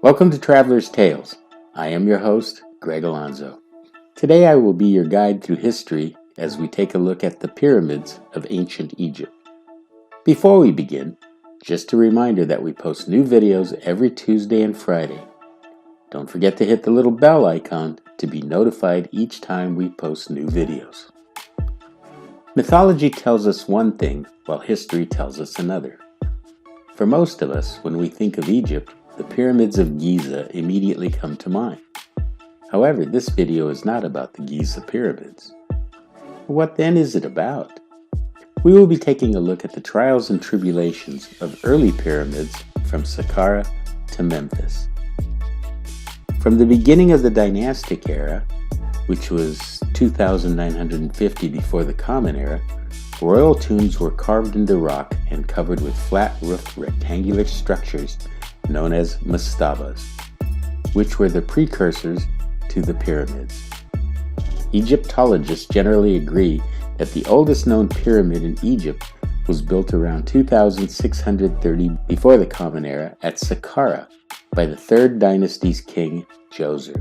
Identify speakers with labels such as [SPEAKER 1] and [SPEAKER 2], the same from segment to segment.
[SPEAKER 1] Welcome to Traveler's Tales. I am your host, Greg Alonzo. Today I will be your guide through history as we take a look at the pyramids of ancient Egypt. Before we begin, just a reminder that we post new videos every Tuesday and Friday. Don't forget to hit the little bell icon to be notified each time we post new videos. Mythology tells us one thing, while history tells us another. For most of us, when we think of Egypt, the pyramids of Giza immediately come to mind. However, this video is not about the Giza pyramids. What then is it about? We will be taking a look at the trials and tribulations of early pyramids from Saqqara to Memphis. From the beginning of the dynastic era, which was 2950 before the Common Era, royal tombs were carved into rock and covered with flat-roofed rectangular structures known as mastabas, which were the precursors to the pyramids. Egyptologists generally agree that the oldest known pyramid in Egypt was built around 2630 before the Common Era at Saqqara by the 3rd dynasty's king, Djoser.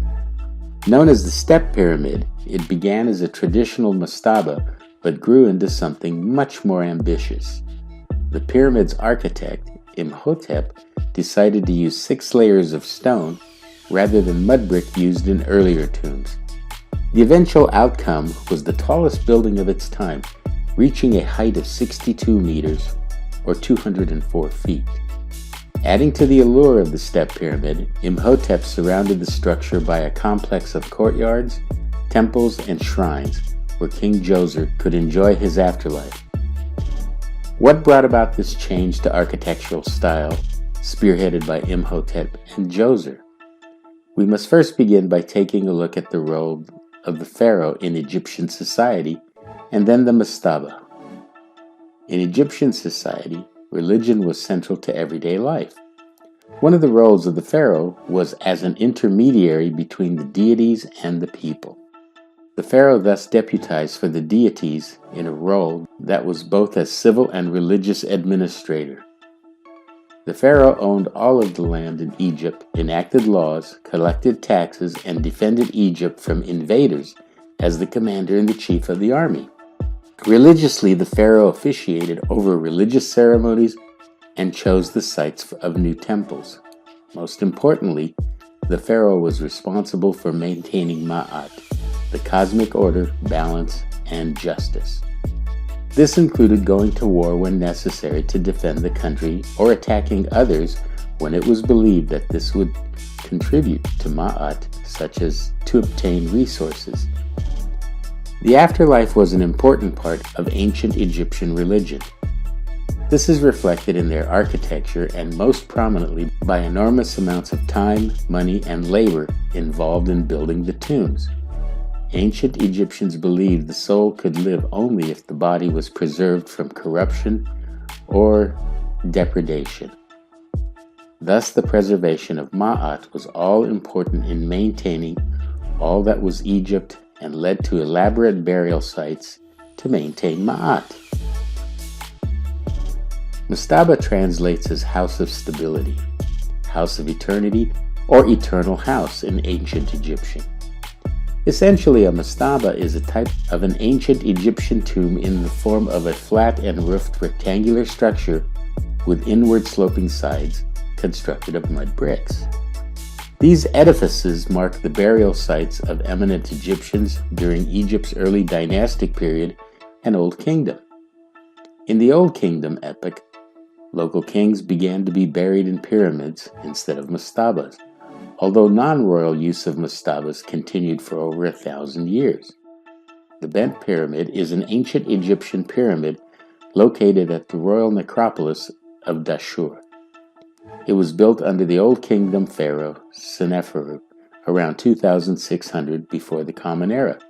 [SPEAKER 1] Known as the Step Pyramid, it began as a traditional mastaba but grew into something much more ambitious. The pyramid's architect, Imhotep, decided to use 6 layers of stone rather than mud brick used in earlier tombs. The eventual outcome was the tallest building of its time, reaching a height of 62 meters or 204 feet. Adding to the allure of the Step Pyramid, Imhotep surrounded the structure by a complex of courtyards, temples, and shrines where King Djoser could enjoy his afterlife. What brought about this change to architectural style, spearheaded by Imhotep and Djoser? We must first begin by taking a look at the role of the pharaoh in Egyptian society and then the mastaba. In Egyptian society, religion was central to everyday life. One of the roles of the pharaoh was as an intermediary between the deities and the people. The pharaoh thus deputized for the deities in a role that was both as civil and religious administrator. The pharaoh owned all of the land in Egypt, enacted laws, collected taxes, and defended Egypt from invaders as the commander-in-chief of the army. Religiously, the pharaoh officiated over religious ceremonies and chose the sites of new temples. Most importantly, the pharaoh was responsible for maintaining Ma'at, the cosmic order, balance, and justice. This included going to war when necessary to defend the country or attacking others when it was believed that this would contribute to Ma'at, such as to obtain resources. The afterlife was an important part of ancient Egyptian religion. This is reflected in their architecture and most prominently by enormous amounts of time, money, and labor involved in building the tombs. Ancient Egyptians believed the soul could live only if the body was preserved from corruption or depredation. Thus, the preservation of Ma'at was all important in maintaining all that was Egypt and led to elaborate burial sites to maintain Ma'at. Mastaba translates as house of stability, house of eternity, or eternal house in ancient Egyptian. Essentially, a mastaba is a type of an ancient Egyptian tomb in the form of a flat and roofed rectangular structure with inward sloping sides constructed of mud bricks. These edifices mark the burial sites of eminent Egyptians during Egypt's early dynastic period and Old Kingdom. In the Old Kingdom epoch, local kings began to be buried in pyramids instead of mastabas, although non-royal use of mastabas continued for over 1,000 years. The Bent Pyramid is an ancient Egyptian pyramid located at the royal necropolis of Dashur. It was built under the Old Kingdom pharaoh Seneferu around 2600 before the Common Era.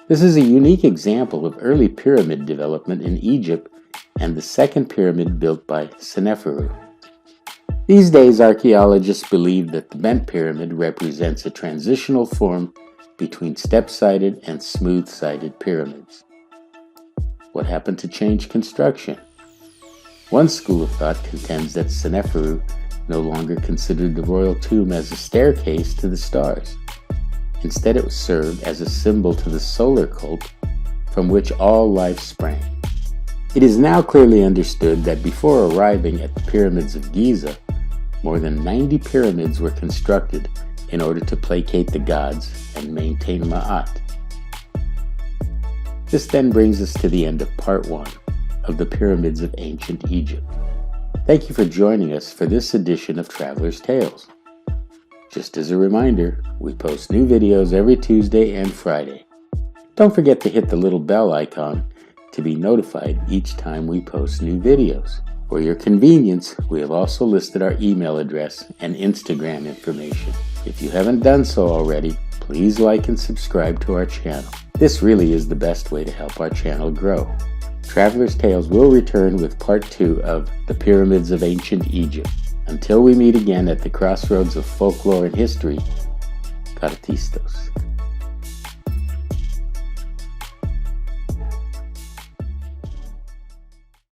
[SPEAKER 1] This is a unique example of early pyramid development in Egypt and the second pyramid built by Seneferu. These days, archaeologists believe that the Bent Pyramid represents a transitional form between step-sided and smooth-sided pyramids. What happened to change construction? One school of thought contends that Seneferu no longer considered the royal tomb as a staircase to the stars. Instead, it served as a symbol to the solar cult from which all life sprang. It is now clearly understood that before arriving at the pyramids of Giza, more than 90 pyramids were constructed in order to placate the gods and maintain Ma'at. This then brings us to the end of part 1 of the pyramids of ancient Egypt. Thank you for joining us for this edition of Traveler's Tales. Just as a reminder, we post new videos every Tuesday and Friday. Don't forget to hit the little bell icon to be notified each time we post new videos. For your convenience, we have also listed our email address and Instagram information. If you haven't done so already, please like and subscribe to our channel. This really is the best way to help our channel grow. Traveler's Tales will return with part 2 of the Pyramids of Ancient Egypt. Until we meet again at the crossroads of folklore and history, Cartistos.